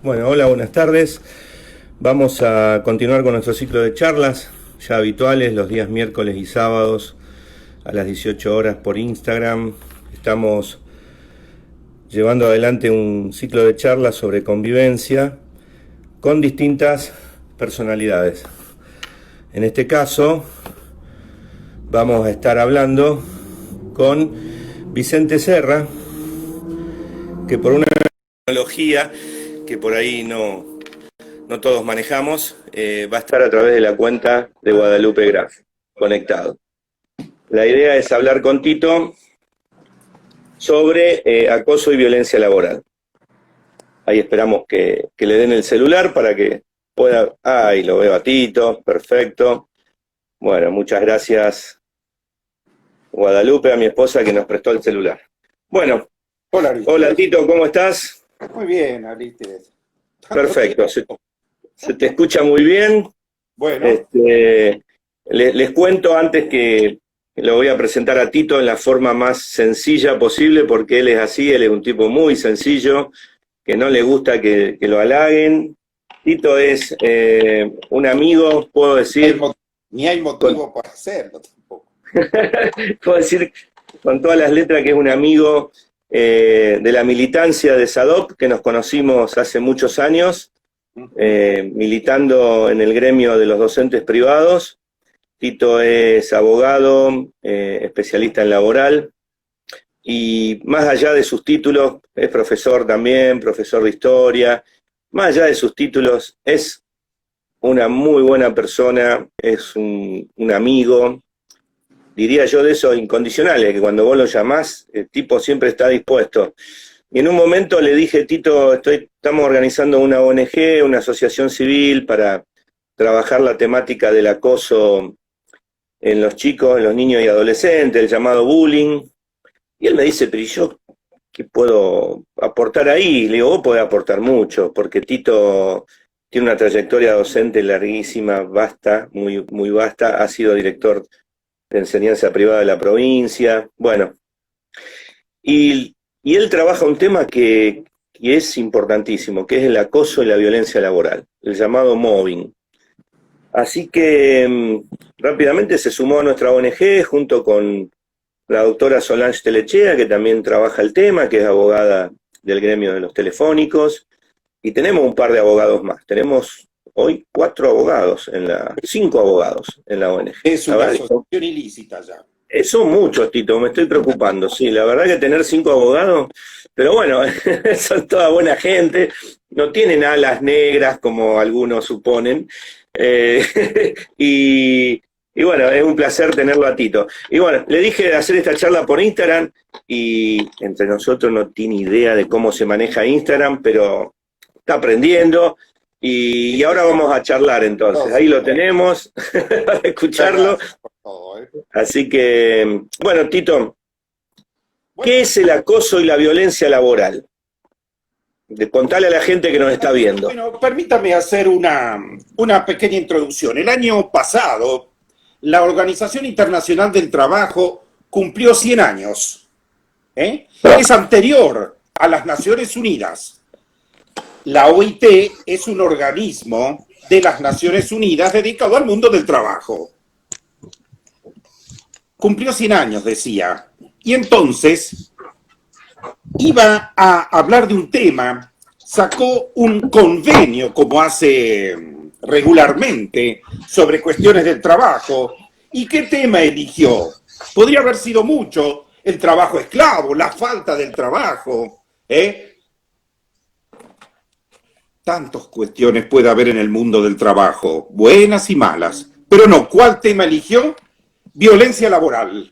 Bueno, hola, buenas tardes. Vamos a continuar con nuestro ciclo de charlas, ya habituales, los días miércoles y sábados a las 18 horas por Instagram. Estamos llevando adelante un ciclo de charlas sobre convivencia con distintas personalidades. En este caso, vamos a estar hablando con Vicente Serra, que por una tecnología que por ahí no todos manejamos, va a estar a través de la cuenta de Guadalupe Graf, conectado. La idea es hablar con Tito sobre acoso y violencia laboral. Ahí esperamos que le den el celular para que pueda... Ahí lo veo a Tito, perfecto. Bueno, muchas gracias Guadalupe, a mi esposa que nos prestó el celular. Bueno, hola Tito, ¿cómo estás? Muy bien, Aristides. Perfecto, se te escucha muy bien. Bueno. Les cuento antes que lo voy a presentar a Tito en la forma más sencilla posible, porque él es así, él es un tipo muy sencillo, que no le gusta que lo halaguen. Tito es un amigo, puedo decir... Ni hay motivo para hacerlo tampoco. Puedo decir con todas las letras que es un amigo de la militancia de SADOP, que nos conocimos hace muchos años, militando en el gremio de los docentes privados. Tito es abogado, especialista en laboral, y más allá de sus títulos, es profesor también, profesor de historia. Más allá de sus títulos, es una muy buena persona, es un amigo, diría yo, de esos incondicionales, que cuando vos lo llamás, el tipo siempre está dispuesto. Y en un momento le dije, Tito, estamos organizando una ONG, una asociación civil para trabajar la temática del acoso en los chicos, en los niños y adolescentes, el llamado bullying. Y él me dice, pero ¿y yo qué puedo aportar ahí? Le digo, vos podés aportar mucho, porque Tito tiene una trayectoria docente larguísima, vasta, muy, muy vasta, ha sido director de enseñanza privada de la provincia, bueno. Y él trabaja un tema que es importantísimo, que es el acoso y la violencia laboral, el llamado mobbing. Así que rápidamente se sumó a nuestra ONG junto con la doctora Solange Telechea, que también trabaja el tema, que es abogada del gremio de los telefónicos, y tenemos un par de abogados más. Tenemos hoy 5 abogados en la ONG. Es una asociación ilícita ya. Son muchos, Tito, me estoy preocupando. Sí, la verdad que tener 5 abogados, pero bueno, son toda buena gente, no tienen alas negras como algunos suponen. Y bueno, es un placer tenerlo a Tito. Y bueno, le dije de hacer esta charla por Instagram, y entre nosotros no tiene idea de cómo se maneja Instagram, pero está aprendiendo. Y ahora vamos a charlar entonces. Ahí lo tenemos, para escucharlo. Así que, bueno, Tito, ¿qué es el acoso y la violencia laboral? Contale a la gente que nos está viendo. Bueno, permítame hacer una pequeña introducción. El año pasado, la Organización Internacional del Trabajo cumplió 100 años. Es anterior a las Naciones Unidas. La OIT es un organismo de las Naciones Unidas dedicado al mundo del trabajo. Cumplió 100 años, decía. Y entonces iba a hablar de un tema, sacó un convenio, como hace regularmente, sobre cuestiones del trabajo. ¿Y qué tema eligió? Podría haber sido mucho: el trabajo esclavo, la falta del trabajo. Tantas cuestiones puede haber en el mundo del trabajo, buenas y malas. Pero no, ¿cuál tema eligió? Violencia laboral.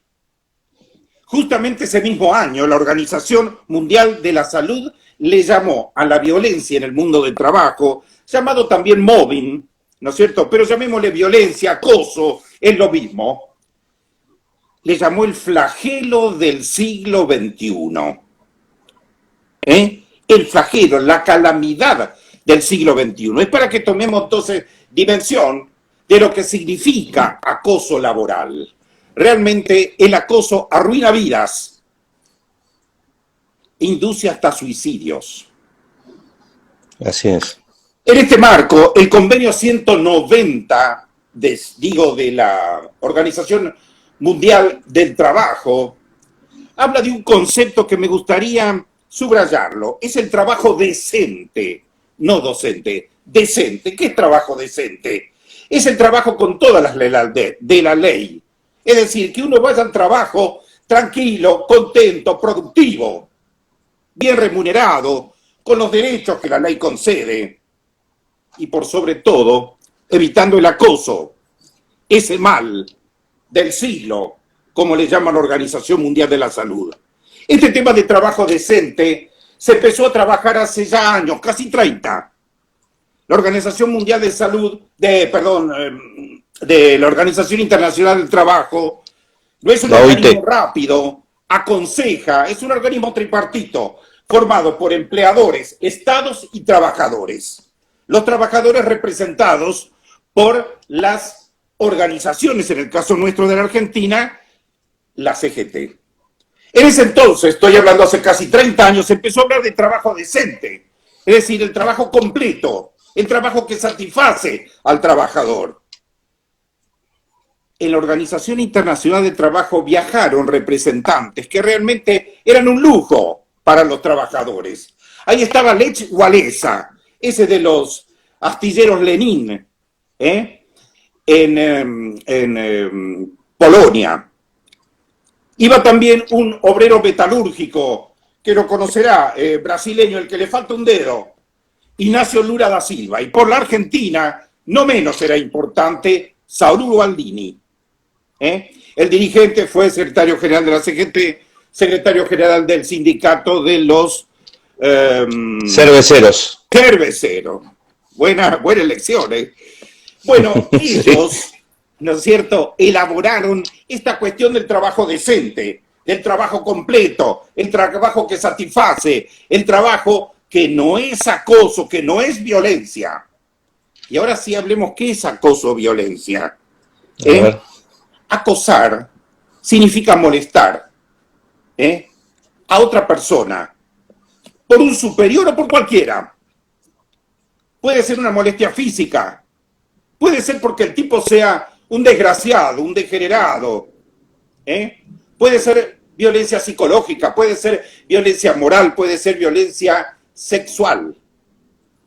Justamente ese mismo año, la Organización Mundial de la Salud le llamó a la violencia en el mundo del trabajo, llamado también mobbing, ¿no es cierto? Pero llamémosle violencia, acoso, es lo mismo. Le llamó el flagelo del siglo XXI. El flagelo, la calamidad del siglo XXI. Es para que tomemos entonces dimensión de lo que significa acoso laboral. Realmente el acoso arruina vidas, induce hasta suicidios. Así es. En este marco, el convenio 190, de la Organización Mundial del Trabajo, habla de un concepto que me gustaría subrayarlo. Es el trabajo decente, no docente, decente. ¿Qué es trabajo decente? Es el trabajo con todas las leyes de la ley. Es decir, que uno vaya al trabajo tranquilo, contento, productivo, bien remunerado, con los derechos que la ley concede y por sobre todo, evitando el acoso, ese mal del siglo, como le llama la Organización Mundial de la Salud. Este tema de trabajo decente se empezó a trabajar hace ya años, casi 30. La Organización Mundial de Salud, de la Organización Internacional del Trabajo, no es un organismo rápido, aconseja, es un organismo tripartito, formado por empleadores, estados y trabajadores. Los trabajadores representados por las organizaciones, en el caso nuestro de la Argentina, la CGT. En ese entonces, estoy hablando hace casi 30 años, se empezó a hablar de trabajo decente, es decir, el trabajo completo, el trabajo que satisface al trabajador. En la Organización Internacional del Trabajo viajaron representantes que realmente eran un lujo para los trabajadores. Ahí estaba Lech Walesa, ese de los astilleros Lenin, en Polonia. Iba también un obrero metalúrgico, que lo conocerá, brasileño, el que le falta un dedo, Ignacio Lula da Silva. Y por la Argentina, no menos era importante, Saúl Baldini. El dirigente fue secretario general de la CGT, secretario general del sindicato de los cerveceros. Buena elección, Bueno, ellos, ¿no es cierto?, elaboraron esta cuestión del trabajo decente, del trabajo completo, el trabajo que satisface, el trabajo que no es acoso, que no es violencia. Y ahora sí hablemos qué es acoso o violencia. Acosar significa molestar a otra persona, por un superior o por cualquiera. Puede ser una molestia física, puede ser porque el tipo sea un desgraciado, un degenerado, puede ser violencia psicológica, puede ser violencia moral, puede ser violencia sexual.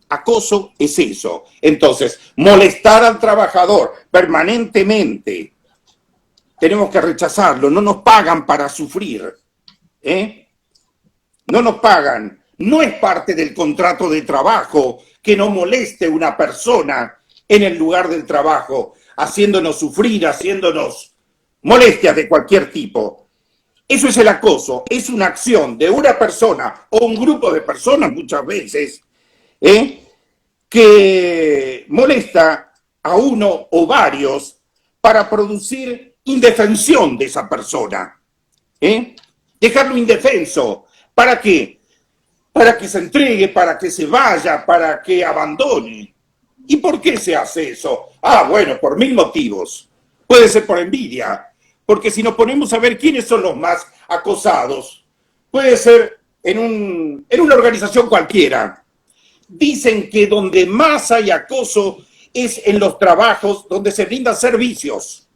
Acoso es eso. Entonces, molestar al trabajador permanentemente, tenemos que rechazarlo. No nos pagan para sufrir, no nos pagan. No es parte del contrato de trabajo que no moleste una persona en el lugar del trabajo, haciéndonos sufrir, haciéndonos molestias de cualquier tipo. Eso es el acoso, es una acción de una persona o un grupo de personas muchas veces, que molesta a uno o varios para producir indefensión de esa persona. Dejarlo indefenso. ¿Para qué? Para que se entregue, para que se vaya, para que abandone. ¿Y por qué se hace eso? Bueno, por 1000 motivos. Puede ser por envidia, porque si nos ponemos a ver quiénes son los más acosados, puede ser en una organización cualquiera. Dicen que donde más hay acoso es en los trabajos donde se brindan servicios.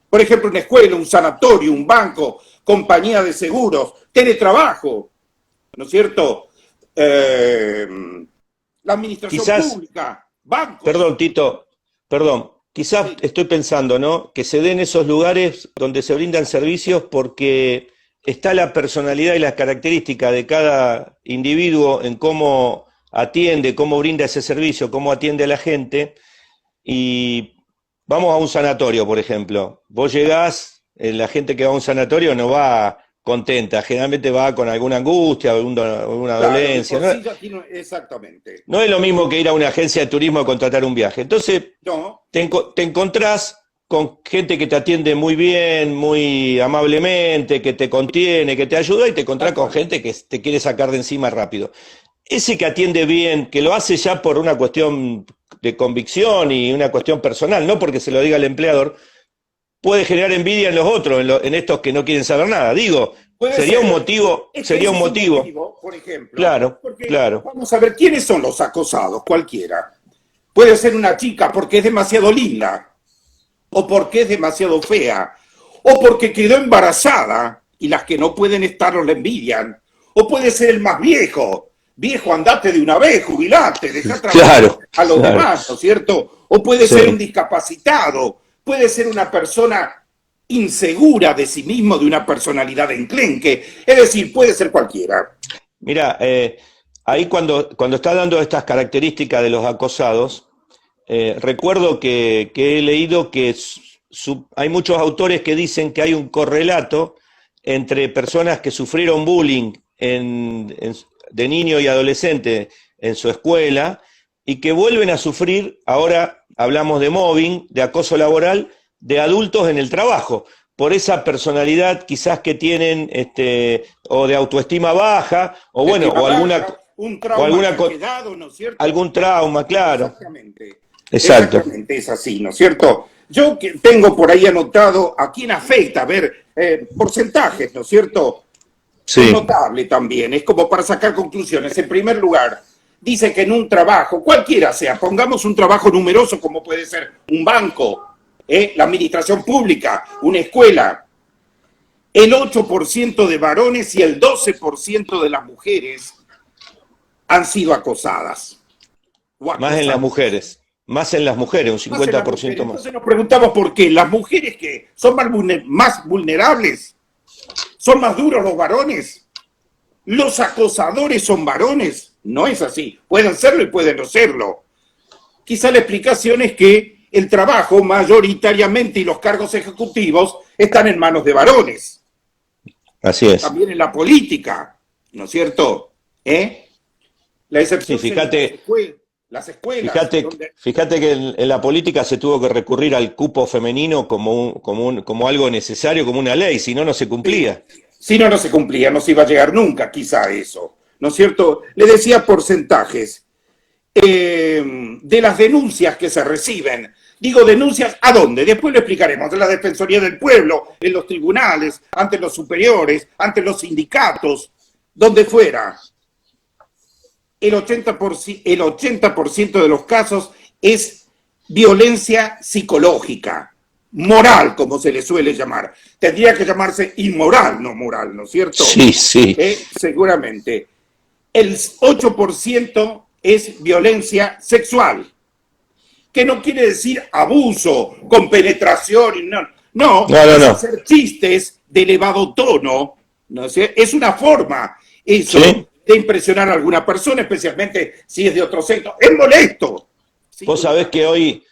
Por ejemplo, una escuela, un sanatorio, un banco, compañía de seguros, teletrabajo, ¿no es cierto? La administración pública, bancos. Perdón, Tito, quizás sí. Estoy pensando, ¿no?, que se den esos lugares donde se brindan servicios porque está la personalidad y las características de cada individuo en cómo atiende, cómo brinda ese servicio, cómo atiende a la gente. Y vamos a un sanatorio, por ejemplo. Vos llegás, la gente que va a un sanatorio no va contenta, generalmente va con alguna angustia, alguna dolencia. ¿No? Exactamente. No es lo mismo que ir a una agencia de turismo a contratar un viaje. Entonces, no. te encontrás con gente que te atiende muy bien, muy amablemente, que te contiene, que te ayuda, y te encontrás con gente que te quiere sacar de encima rápido. Ese que atiende bien, que lo hace ya por una cuestión de convicción y una cuestión personal, no porque se lo diga el empleador, puede generar envidia en los otros, en estos que no quieren saber nada. Digo, Puede sería ser. un motivo, Es que sería ese un es motivo. por ejemplo. Claro, Porque claro. vamos a ver quiénes son los acosados, cualquiera. Puede ser una chica porque es demasiado linda, o porque es demasiado fea, o porque quedó embarazada y las que no pueden estarlo le envidian, o puede ser el más viejo. Viejo, andate de una vez, jubilate, deja trabajar Claro, a los claro. demás, ¿no es cierto? O puede ser un Sí. discapacitado, puede ser una persona insegura de sí mismo, de una personalidad enclenque, es decir, puede ser cualquiera. Mira, ahí cuando está dando estas características de los acosados, recuerdo que he leído que hay muchos autores que dicen que hay un correlato entre personas que sufrieron bullying de niño y adolescente en su escuela y que vuelven a sufrir, ahora hablamos de mobbing, de acoso laboral, de adultos en el trabajo, por esa personalidad quizás que tienen, o de autoestima baja, o bueno, Estima o alguna, baja, un o trauma que alguna, ha quedado, ¿no es cierto? algún trauma, claro. Exactamente. Exacto. Exactamente, es así, ¿no es cierto? Yo tengo por ahí anotado a quién afecta, a ver, porcentajes, ¿no es cierto? Es Sí. notable también, es como para sacar conclusiones. En primer lugar, dice que en un trabajo, cualquiera sea, pongamos un trabajo numeroso como puede ser un banco, la administración pública, una escuela, el 8% de varones y el 12% de las mujeres han sido acosadas. Más en las mujeres. Más en las mujeres, un Más en las 50% mujeres. más. Entonces nos preguntamos por qué. Las mujeres que son más vulnerables, son más duros los varones. Los acosadores son varones. No es así. Pueden serlo y pueden no serlo. Quizá la explicación es que el trabajo mayoritariamente y los cargos ejecutivos están en manos de varones. Así es. También en la política, ¿no es cierto? La excepción Sí, fíjate, las escuelas. fíjate que en la política se tuvo que recurrir al cupo femenino como algo necesario, como una ley, si no, no se cumplía. Si no, no se cumplía, no se iba a llegar nunca, quizá eso, ¿no es cierto? Le decía porcentajes de las denuncias que se reciben. Digo, denuncias, ¿a dónde? Después lo explicaremos, en la Defensoría del Pueblo, en los tribunales, ante los superiores, ante los sindicatos, donde fuera. El 80% de los casos es violencia psicológica, moral, como se le suele llamar. Tendría que llamarse inmoral, no moral, ¿no es cierto? Sí, sí. Seguramente. El 8% es violencia sexual, que no quiere decir abuso, con penetración, no, es hacer chistes de elevado tono, ¿no? Es una forma, eso, ¿sí?, de impresionar a alguna persona, especialmente si es de otro sexo. Es molesto. Vos sabés que hoy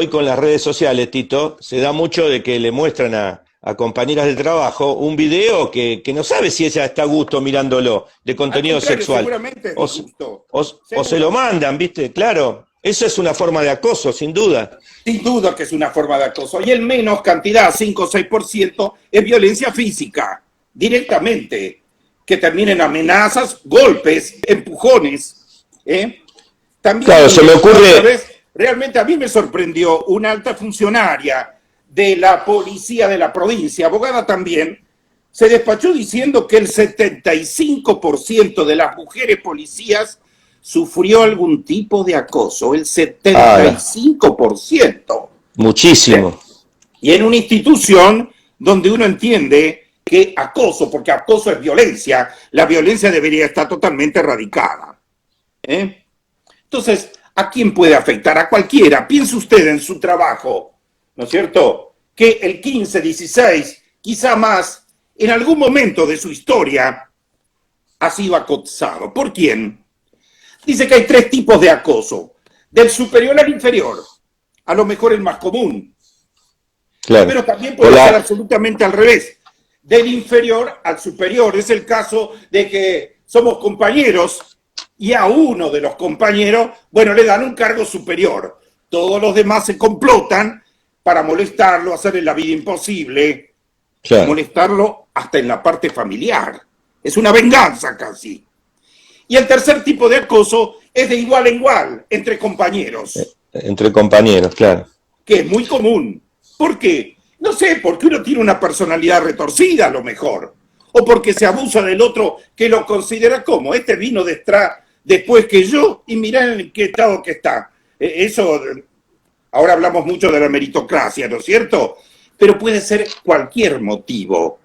con las redes sociales, Tito, se da mucho de que le muestran a compañeras de trabajo un video que no sabe si ella está a gusto mirándolo, de contenido sexual. Seguramente es disgusto. O se lo mandan, ¿viste? Claro, eso es una forma de acoso, sin duda. Sin duda que es una forma de acoso. Y el menos cantidad, 5 o 6%, es violencia física, directamente, que termina en amenazas, golpes, empujones. También, claro, se me ocurre... Realmente a mí me sorprendió una alta funcionaria de la policía de la provincia, abogada también, se despachó diciendo que el 75% de las mujeres policías sufrió algún tipo de acoso, el 75%. Muchísimo. Y en una institución donde uno entiende que acoso, porque acoso es violencia, la violencia debería estar totalmente erradicada. Entonces, ¿a quién puede afectar? A cualquiera. Piense usted en su trabajo, ¿no es cierto? Que el 15, 16, quizá más, en algún momento de su historia ha sido acosado. ¿Por quién? Dice que hay 3 tipos de acoso. Del superior al inferior. A lo mejor el más común. Claro. Pero también puede ser absolutamente al revés. Del inferior al superior. Es el caso de que somos compañeros y a uno de los compañeros, bueno, le dan un cargo superior. Todos los demás se complotan para molestarlo, hacerle la vida imposible, claro, molestarlo hasta en la parte familiar. Es una venganza casi. Y el tercer tipo de acoso es de igual a igual, entre compañeros. Entre compañeros, claro. Que es muy común. ¿Por qué? No sé, porque uno tiene una personalidad retorcida a lo mejor. o porque se abusa del otro que lo considera como, este vino después que yo y mirá en qué estado que está. Eso, ahora hablamos mucho de la meritocracia, ¿no es cierto? Pero puede ser cualquier motivo,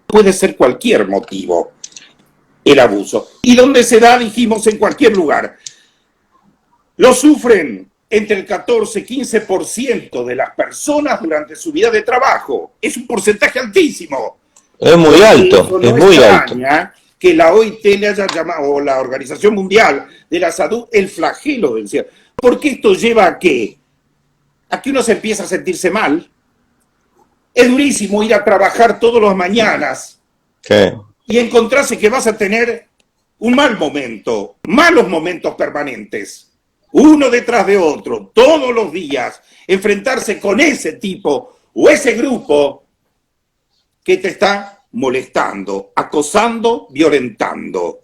el abuso. ¿Y dónde se da? Dijimos, en cualquier lugar. Lo sufren entre el 14-15% de las personas durante su vida de trabajo. Es un porcentaje altísimo. Es muy alto, es muy alto. Que la OIT le haya llamado, o la Organización Mundial de la Salud, el flagelo del cielo. Porque esto lleva a qué? A que uno se empieza a sentirse mal. Es durísimo ir a trabajar todas las mañanas y encontrarse que vas a tener un mal momento, malos momentos permanentes, uno detrás de otro, todos los días, enfrentarse con ese tipo o ese grupo que te está molestando, acosando, violentando.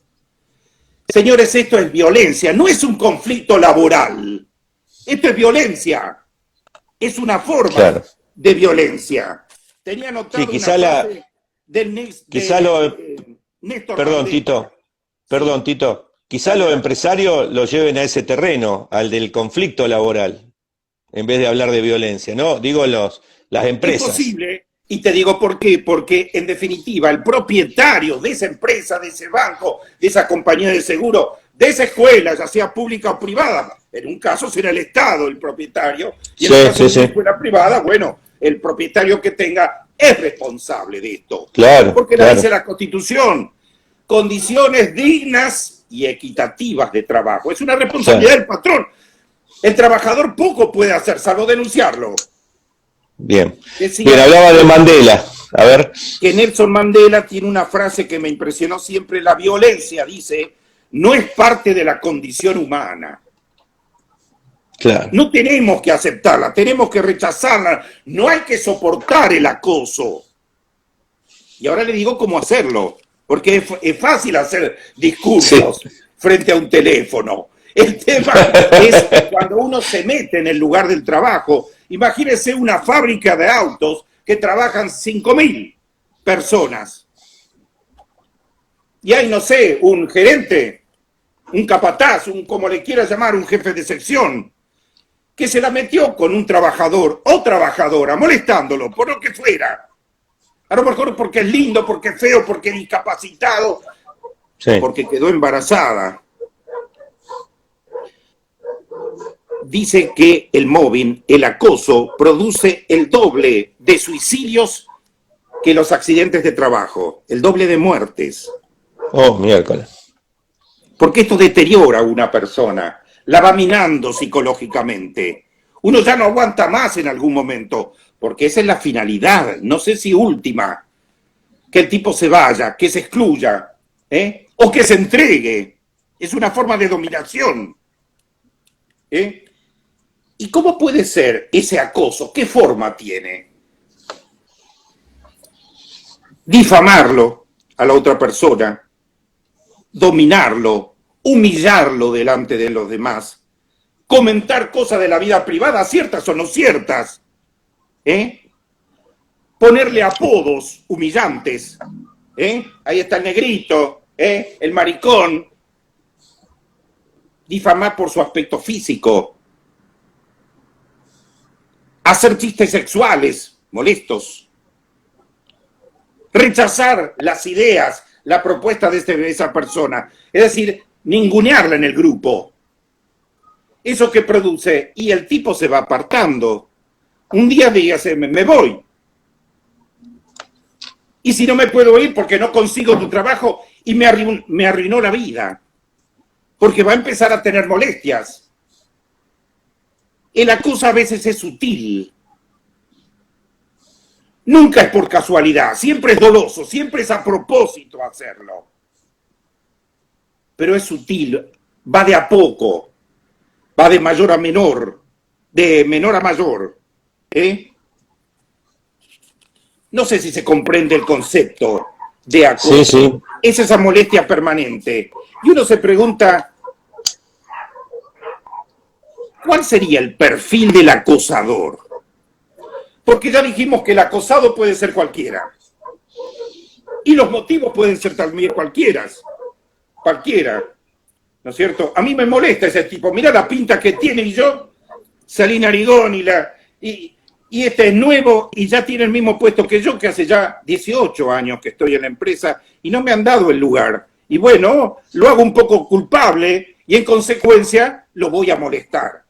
Señores, esto es violencia, no es un conflicto laboral. Esto es violencia. Es una forma de violencia. Tenía notado una frase del Néstor Mandela. Perdón, Tito. Quizá los empresarios lo lleven a ese terreno, al del conflicto laboral, en vez de hablar de violencia, ¿no? Digo las empresas. Es posible. Y te digo por qué, porque en definitiva el propietario de esa empresa, de ese banco, de esa compañía de seguro, de esa escuela, ya sea pública o privada, en un caso será el Estado el propietario, y en el caso de una escuela privada, bueno, el propietario que tenga es responsable de esto. Claro. Porque la dice la Constitución, condiciones dignas y equitativas de trabajo. Es una responsabilidad del patrón. El trabajador poco puede hacer, salvo denunciarlo. Bien, hablaba de Mandela, a ver. Que Nelson Mandela tiene una frase que me impresionó siempre: la violencia, dice, no es parte de la condición humana. Claro. No tenemos que aceptarla, tenemos que rechazarla, no hay que soportar el acoso. Y ahora le digo cómo hacerlo, porque es fácil hacer discursos frente a un teléfono. El tema es cuando uno se mete en el lugar del trabajo. Imagínese una fábrica de autos que trabajan 5.000 personas. Y hay, no sé, un gerente, un capataz, como le quiera llamar, un jefe de sección, que se la metió con un trabajador o trabajadora, molestándolo por lo que fuera. A lo mejor porque es lindo, porque es feo, porque es discapacitado, porque quedó embarazada. Dice que el mobbing, el acoso, produce el doble de suicidios que los accidentes de trabajo, el doble de muertes. Oh, miércoles. Porque esto deteriora a una persona, la va minando psicológicamente. Uno ya no aguanta más en algún momento, porque esa es la finalidad, no sé si última, que el tipo se vaya, que se excluya, o que se entregue. Es una forma de dominación. ¿Y cómo puede ser ese acoso? ¿Qué forma tiene? Difamarlo a la otra persona, dominarlo, humillarlo delante de los demás, comentar cosas de la vida privada, ciertas o no ciertas, ponerle apodos humillantes, ahí está el negrito, el maricón, difamar por su aspecto físico, hacer chistes sexuales molestos, rechazar las ideas, la propuesta de esa persona, es decir, ningunearla en el grupo. Eso que produce, y el tipo se va apartando. Un día dígase, me voy. Y si no me puedo ir porque no consigo tu trabajo y me arruinó la vida, porque va a empezar a tener molestias. El acoso a veces es sutil. Nunca es por casualidad, siempre es doloso, siempre es a propósito hacerlo. Pero es sutil, va de a poco, va de mayor a menor, de menor a mayor. No sé si se comprende el concepto de acoso. Sí. Es esa molestia permanente. Y uno se pregunta, ¿cuál sería el perfil del acosador? Porque ya dijimos que el acosado puede ser cualquiera. Y los motivos pueden ser también cualquiera, ¿no es cierto? A mí me molesta ese tipo, mira la pinta que tiene, y yo salí narigón y este es nuevo y ya tiene el mismo puesto que yo, que hace ya 18 años que estoy en la empresa y no me han dado el lugar. Y bueno, lo hago un poco culpable y en consecuencia lo voy a molestar.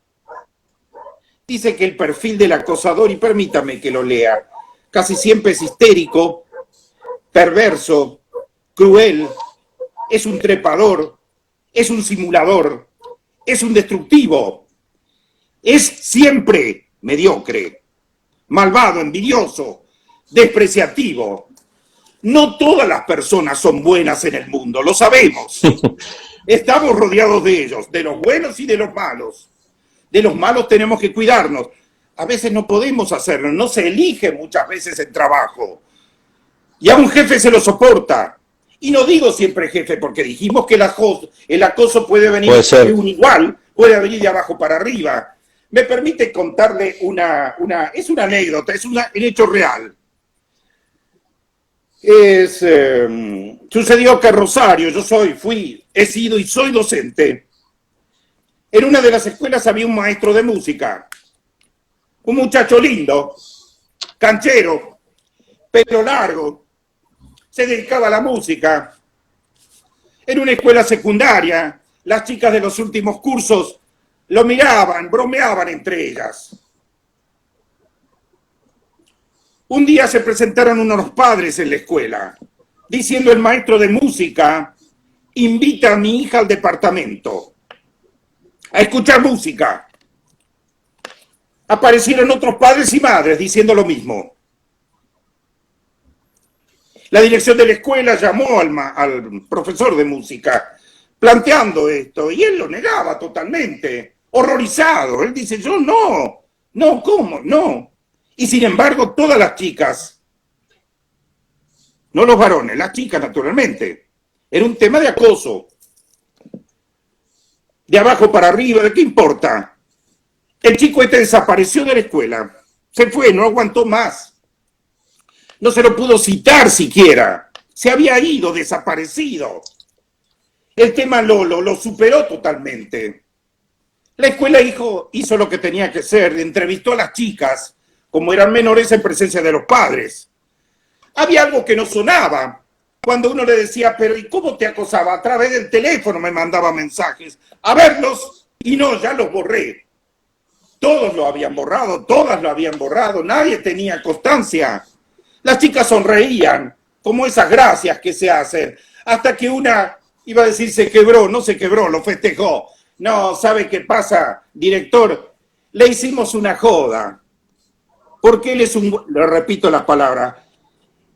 Dice que el perfil del acosador, y permítame que lo lea, casi siempre es histérico, perverso, cruel, es un trepador, es un simulador, es un destructivo, es siempre mediocre, malvado, envidioso, despreciativo. No todas las personas son buenas en el mundo, lo sabemos. Estamos rodeados de ellos, de los buenos y de los malos. De los malos tenemos que cuidarnos. A veces no podemos hacerlo, no se elige muchas veces el trabajo. Y a un jefe se lo soporta. Y no digo siempre jefe, porque dijimos que el acoso puede venir de un igual, puede venir de abajo para arriba. Me permite contarle es una anécdota, es un hecho real. Sucedió que en Rosario, he sido y soy docente. En una de las escuelas había un maestro de música, un muchacho lindo, canchero, pelo largo, se dedicaba a la música. En una escuela secundaria, las chicas de los últimos cursos lo miraban, bromeaban entre ellas. Un día se presentaron unos padres en la escuela, diciendo el maestro de música, invita a mi hija al departamento a escuchar música. Aparecieron otros padres y madres diciendo lo mismo. La dirección de la escuela llamó al profesor de música planteando esto y él lo negaba totalmente, horrorizado. Él dice, yo no, ¿cómo? No. Y sin embargo, todas las chicas, no los varones, las chicas naturalmente, era un tema de acoso. De abajo para arriba, ¿de qué importa? El chico este desapareció de la escuela, se fue, no aguantó más. No se lo pudo citar siquiera, se había ido, desaparecido. El tema lo superó totalmente. La escuela hizo lo que tenía que hacer, entrevistó a las chicas, como eran menores en presencia de los padres. Había algo que no sonaba. Cuando uno le decía, pero ¿y cómo te acosaba? A través del teléfono me mandaba mensajes. A verlos, y no, ya los borré. Todos lo habían borrado, todas lo habían borrado, nadie tenía constancia. Las chicas sonreían, como esas gracias que se hacen, hasta que una iba a decir se quebró, no se quebró, lo festejó. No, ¿sabe qué pasa, director? Le hicimos una joda, porque él es le repito la palabra,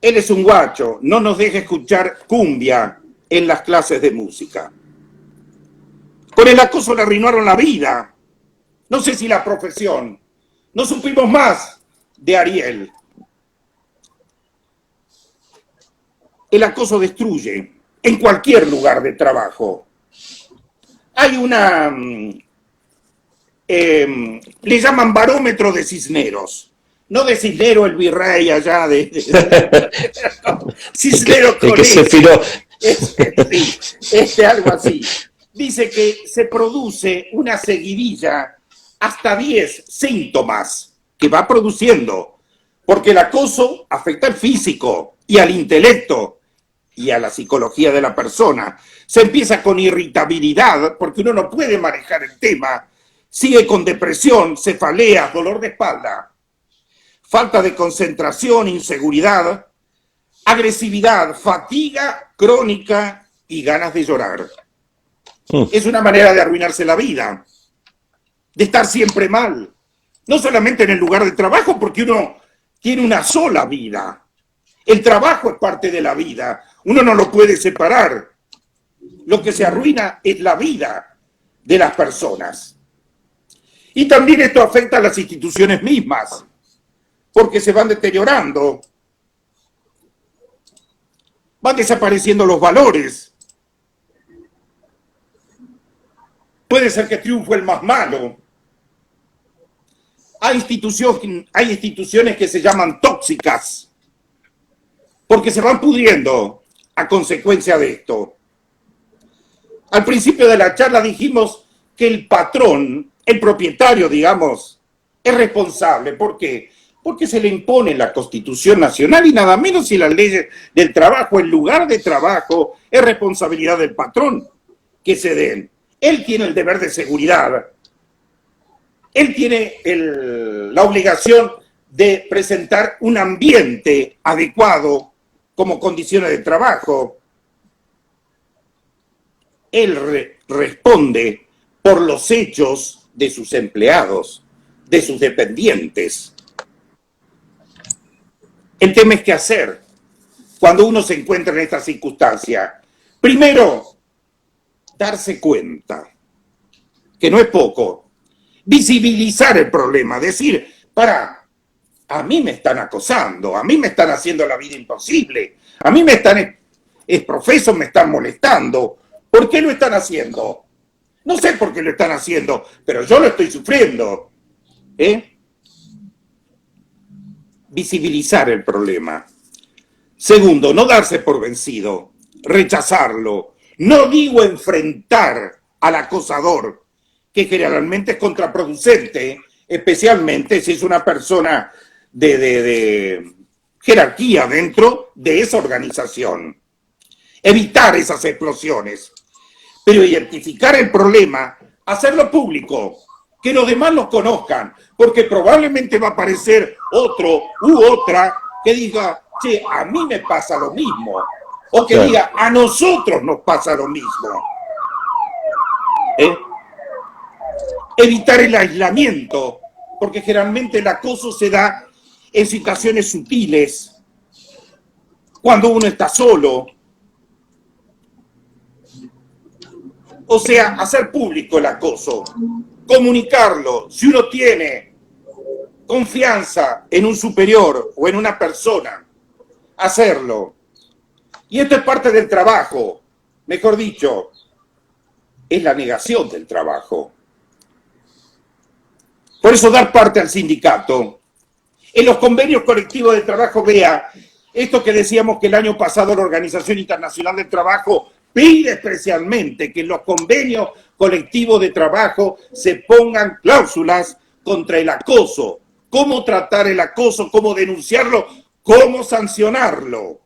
él es un guacho, no nos deja escuchar cumbia en las clases de música. Con el acoso le arruinaron la vida, no sé si la profesión, no supimos más de Ariel. El acoso destruye en cualquier lugar de trabajo. Hay le llaman barómetro de Cisneros. No de Cisneros el virrey allá Cisneros con que se firó. Algo así. Dice que se produce una seguidilla hasta 10 síntomas que va produciendo, porque el acoso afecta al físico y al intelecto y a la psicología de la persona. Se empieza con irritabilidad, porque uno no puede manejar el tema, sigue con depresión, cefaleas, dolor de espalda, falta de concentración, inseguridad, agresividad, fatiga crónica y ganas de llorar. Es una manera de arruinarse la vida, de estar siempre mal, no solamente en el lugar de trabajo, porque uno tiene una sola vida. El trabajo es parte de la vida, uno no lo puede separar. Lo que se arruina es la vida de las personas. Y también esto afecta a las instituciones mismas, porque se van deteriorando, van desapareciendo los valores. Puede ser que triunfe el más malo. Hay instituciones que se llaman tóxicas. porque se van pudriendo a consecuencia de esto. Al principio de la charla dijimos que el patrón, el propietario, digamos, es responsable. ¿Por qué? Porque se le impone la Constitución Nacional y nada menos si las leyes del trabajo, el lugar de trabajo, es responsabilidad del patrón que se den. Él tiene el deber de seguridad. Él tiene la obligación de presentar un ambiente adecuado como condiciones de trabajo. Él responde por los hechos de sus empleados, de sus dependientes. El tema es qué hacer cuando uno se encuentra en esta circunstancia. Primero, darse cuenta, que no es poco, visibilizar el problema, decir, a mí me están acosando, a mí me están haciendo la vida imposible, a mí me están, profesos me están molestando. ¿Por qué lo están haciendo? No sé por qué lo están haciendo, pero yo lo estoy sufriendo. Visibilizar el problema. Segundo, no darse por vencido, rechazarlo. No digo enfrentar al acosador, que generalmente es contraproducente, especialmente si es una persona de jerarquía dentro de esa organización. Evitar esas explosiones, pero identificar el problema, hacerlo público, que los demás lo conozcan, porque probablemente va a aparecer otro u otra que diga, che, a mí me pasa lo mismo, o que diga, a nosotros nos pasa lo mismo. Evitar el aislamiento, porque generalmente el acoso se da en situaciones sutiles, cuando uno está solo. O sea, hacer público el acoso, comunicarlo. Si uno tiene confianza en un superior o en una persona, hacerlo. Y esto es parte del trabajo, mejor dicho, es la negación del trabajo. Por eso dar parte al sindicato. En los convenios colectivos de trabajo, vea, esto que decíamos que el año pasado la Organización Internacional del Trabajo pide especialmente que en los convenios colectivos de trabajo se pongan cláusulas contra el acoso. Cómo tratar el acoso, cómo denunciarlo, cómo sancionarlo.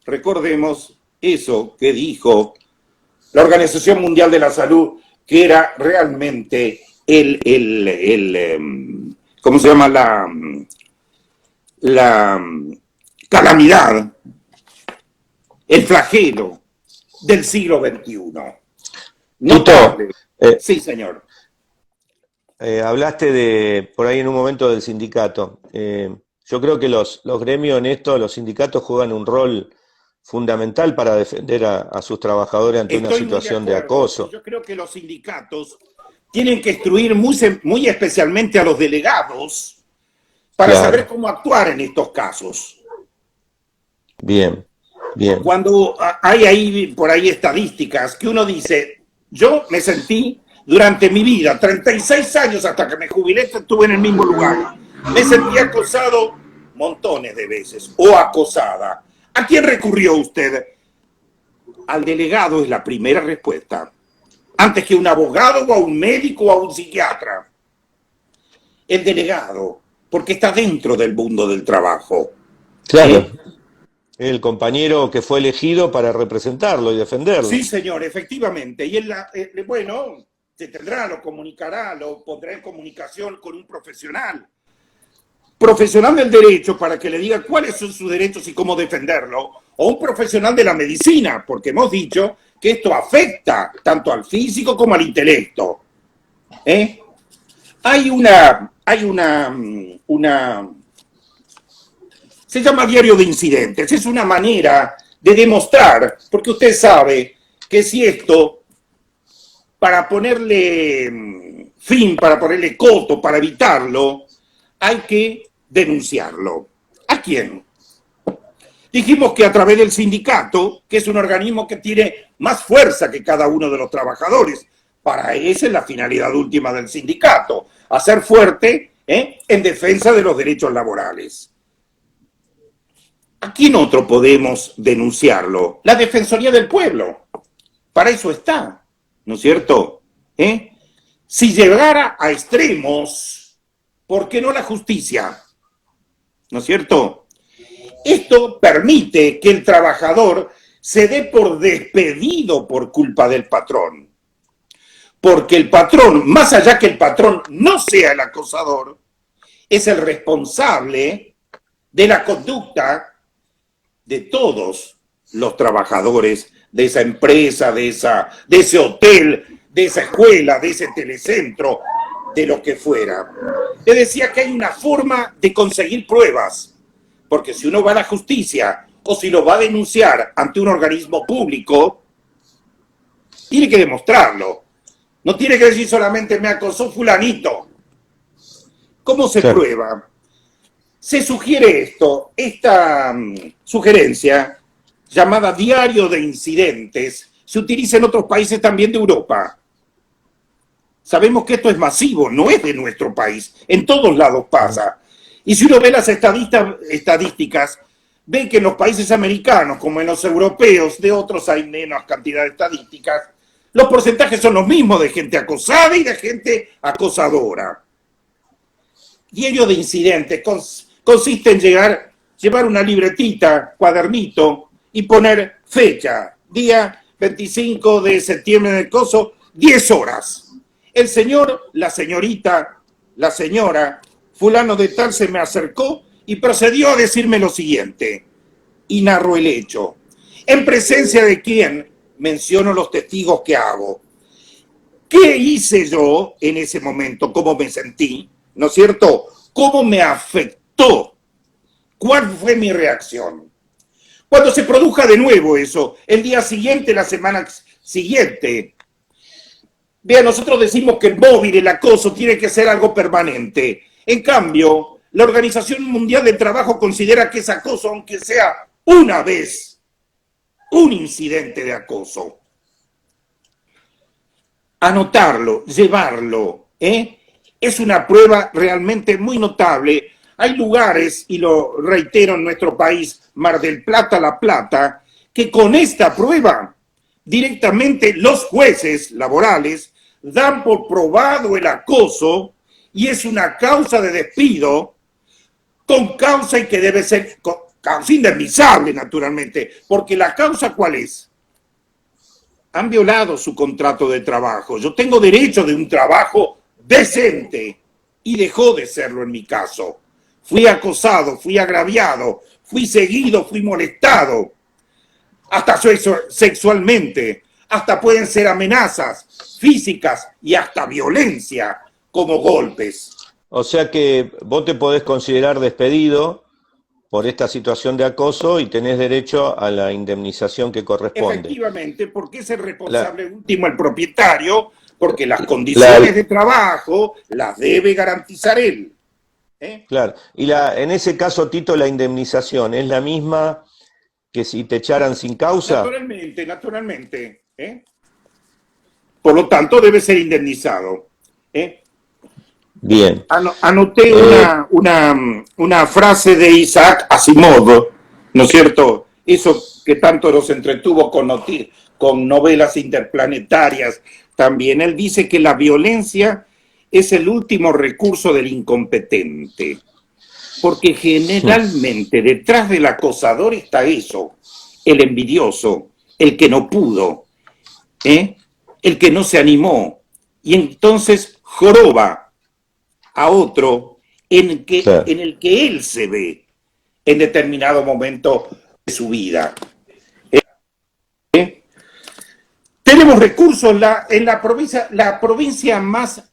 Recordemos eso que dijo la Organización Mundial de la Salud, que era realmente ¿cómo se llama? La calamidad, el flagelo del siglo XXI. Tito, sí, señor. Hablaste por ahí en un momento del sindicato. Yo creo que los gremios en esto, los sindicatos juegan un rol fundamental para defender a sus trabajadores ante una situación de acoso. Yo creo que los sindicatos tienen que instruir muy especialmente a los delegados para saber cómo actuar en estos casos. Bien, bien. Cuando hay por ahí estadísticas que uno dice, yo me sentí durante mi vida, 36 años hasta que me jubilé, estuve en el mismo lugar. Me sentí acosado montones de veces, o acosada. ¿A quién recurrió usted? Al delegado es la primera respuesta. Antes que a un abogado o a un médico o a un psiquiatra. El delegado, porque está dentro del mundo del trabajo. Claro. El compañero que fue elegido para representarlo y defenderlo. Sí, señor, efectivamente. Y él, bueno, se tendrá, lo comunicará, lo pondrá en comunicación con un profesional. Profesional del derecho para que le diga cuáles son sus derechos y cómo defenderlo. O un profesional de la medicina, porque hemos dicho que esto afecta tanto al físico como al intelecto. Hay una se llama diario de incidentes. Es una manera de demostrar, porque usted sabe que si esto, para ponerle fin, para ponerle coto, para evitarlo, hay que denunciarlo. ¿A quién? Dijimos que a través del sindicato, que es un organismo que tiene más fuerza que cada uno de los trabajadores. Esa es la finalidad última del sindicato, hacer fuerte en defensa de los derechos laborales. ¿A quién otro podemos denunciarlo? La Defensoría del Pueblo. Para eso está, ¿no es cierto? Si llegara a extremos, ¿por qué no la justicia? ¿No es cierto? Esto permite que el trabajador se dé por despedido por culpa del patrón. Porque el patrón, más allá que el patrón no sea el acosador, es el responsable de la conducta de todos los trabajadores de esa empresa, de ese hotel, de esa escuela, de ese telecentro, de lo que fuera. Le decía que hay una forma de conseguir pruebas, porque si uno va a la justicia o si lo va a denunciar ante un organismo público, tiene que demostrarlo. No tiene que decir solamente me acosó fulanito. ¿Cómo se prueba? Se sugiere esta sugerencia, llamada diario de incidentes, se utiliza en otros países también de Europa. Sabemos que esto es masivo, no es de nuestro país, en todos lados pasa. Y si uno ve las estadísticas, ve que en los países americanos, como en los europeos, de otros hay menos cantidad de estadísticas, los porcentajes son los mismos de gente acosada y de gente acosadora. Diario de incidentes consiste en llevar una libretita, cuadernito, y poner fecha, día 25 de septiembre del coso, 10 horas. El señor, la señorita, la señora, fulano de tal se me acercó y procedió a decirme lo siguiente, y narro el hecho. ¿En presencia de quién? Menciono los testigos que hago. ¿Qué hice yo en ese momento? ¿Cómo me sentí? ¿No es cierto? ¿Cómo me afectó? ¿Cuál fue mi reacción? Cuando se produja de nuevo eso, el día siguiente, la semana siguiente. Vean, nosotros decimos que el móvil, el acoso, tiene que ser algo permanente. En cambio, la Organización Mundial del Trabajo considera que es acoso, aunque sea una vez, un incidente de acoso. Anotarlo, llevarlo, es una prueba realmente muy notable. Hay lugares, y lo reitero en nuestro país, Mar del Plata, La Plata, que con esta prueba directamente los jueces laborales dan por probado el acoso y es una causa de despido con causa y que debe ser causa indemnizable, naturalmente, porque la causa ¿cuál es? Han violado su contrato de trabajo. Yo tengo derecho de un trabajo decente y dejó de serlo en mi caso. Fui acosado, fui agraviado, fui seguido, fui molestado, hasta sexualmente, hasta pueden ser amenazas físicas y hasta violencia como golpes. O sea que vos te podés considerar despedido por esta situación de acoso y tenés derecho a la indemnización que corresponde. Efectivamente, porque es el responsable último, el propietario, porque las condiciones de trabajo las debe garantizar él. Claro, y en ese caso, Tito, la indemnización es la misma que si te echaran sin causa. Naturalmente. Por lo tanto, debe ser indemnizado. Bien. Anoté una frase de Isaac Asimov, ¿no es cierto? Eso que tanto nos entretuvo con novelas interplanetarias también. Él dice que la violencia es el último recurso del incompetente, porque generalmente detrás del acosador está eso, el envidioso, el que no pudo, el que no se animó, y entonces joroba a otro en el que él se ve en determinado momento de su vida. Tenemos recursos en la provincia más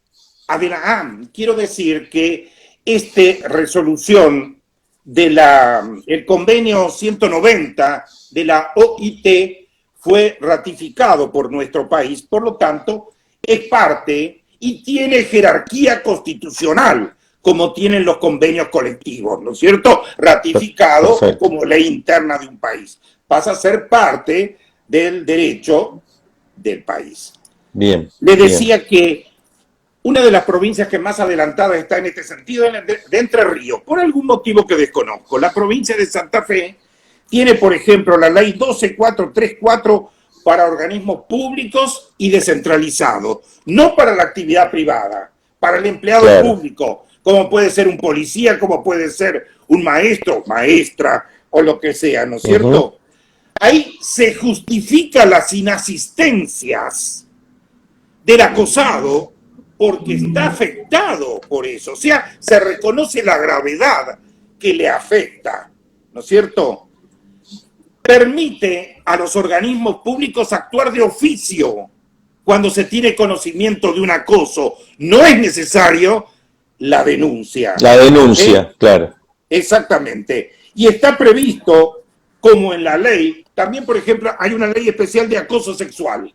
adelantada. Quiero decir que esta resolución el convenio 190 de la OIT fue ratificado por nuestro país, por lo tanto, es parte y tiene jerarquía constitucional, como tienen los convenios colectivos, ¿no es cierto? Ratificado como ley interna de un país. Pasa a ser parte del derecho del país. Bien. Le decía que una de las provincias que más adelantada está en este sentido es de Entre Ríos, por algún motivo que desconozco. La provincia de Santa Fe tiene, por ejemplo, la ley 12434 para organismos públicos y descentralizados, no para la actividad privada, para el empleado público, como puede ser un policía, como puede ser un maestro, maestra o lo que sea, ¿no es cierto? Ahí se justifica las inasistencias del acosado porque está afectado por eso, o sea, se reconoce la gravedad que le afecta, ¿no es cierto? Permite a los organismos públicos actuar de oficio cuando se tiene conocimiento de un acoso. No es necesario la denuncia. La denuncia, claro. Exactamente. Y está previsto, como en la ley, también, por ejemplo, hay una ley especial de acoso sexual.